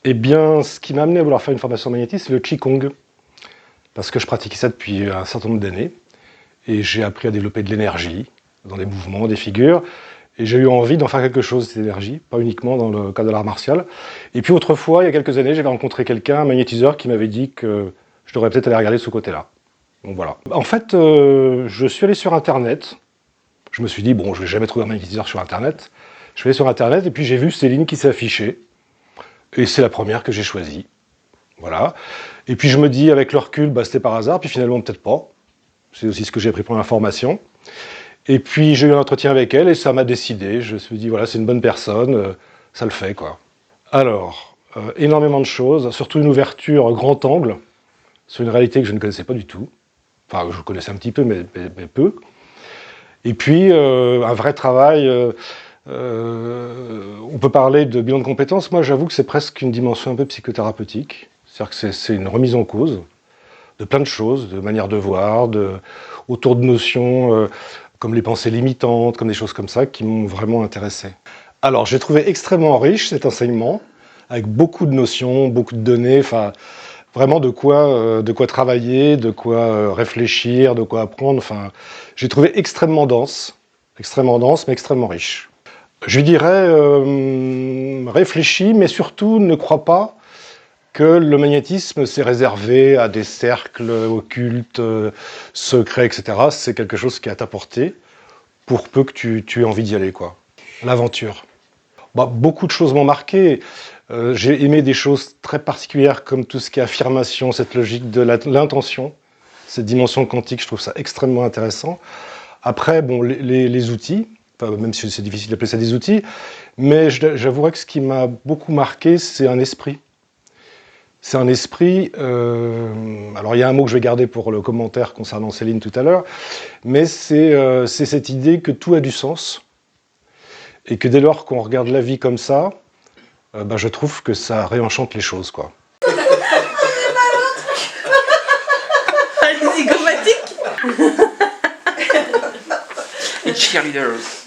Eh bien, ce qui m'a amené à vouloir faire une formation en magnétisme, c'est le Qigong. Parce que je pratiquais ça depuis un certain nombre d'années. Et j'ai appris à développer de l'énergie dans des mouvements, des figures. Et j'ai eu envie d'en faire quelque chose, cette énergie, pas uniquement dans le cadre de l'art martial. Et puis autrefois, il y a quelques années, j'avais rencontré quelqu'un, un magnétiseur, qui m'avait dit que je devrais peut-être aller regarder de ce côté-là. Donc voilà. En fait, je suis allé sur Internet. Je me suis dit, bon, je vais jamais trouver un magnétiseur sur Internet. Je suis allé sur Internet et puis j'ai vu Céline qui s'est affichée. Et c'est la première que j'ai choisie. Voilà. Et puis je me dis, avec le recul, bah, c'était par hasard, puis finalement, peut-être pas. C'est aussi ce que j'ai appris pour l'information. Et puis j'ai eu un entretien avec elle et ça m'a décidé. Je me suis dit, voilà, c'est une bonne personne, ça le fait, quoi. Alors, énormément de choses, surtout une ouverture grand angle sur une réalité que je ne connaissais pas du tout. Enfin, je connaissais un petit peu, mais peu. Et puis, un vrai travail. On peut parler de bilan de compétences. Moi, j'avoue que c'est presque une dimension un peu psychothérapeutique. C'est-à-dire que c'est une remise en cause de plein de choses, de manière de voir, autour de notions comme les pensées limitantes, comme des choses comme ça, qui m'ont vraiment intéressé. Alors, j'ai trouvé extrêmement riche cet enseignement, avec beaucoup de notions, beaucoup de données, enfin, vraiment de quoi travailler, de quoi réfléchir, de quoi apprendre. Enfin, j'ai trouvé extrêmement dense, mais extrêmement riche. Je dirais réfléchis, mais surtout ne crois pas que le magnétisme c'est réservé à des cercles occultes, secrets, etc. C'est quelque chose qui est à ta portée, pour peu que tu aies envie d'y aller, quoi. L'aventure. Bah, beaucoup de choses m'ont marqué. J'ai aimé des choses très particulières comme tout ce qui est affirmation, cette logique de l'intention, cette dimension quantique, je trouve ça extrêmement intéressant. Après, bon, les outils, enfin, même si c'est difficile d'appeler ça des outils, mais j'avouerais que ce qui m'a beaucoup marqué, c'est un esprit. C'est un esprit, alors il y a un mot que je vais garder pour le commentaire concernant Céline tout à l'heure, mais c'est cette idée que tout a du sens, et que dès lors qu'on regarde la vie comme ça, bah, je trouve que ça réenchante les choses, quoi. Un zygomatique. Et cheerleaders.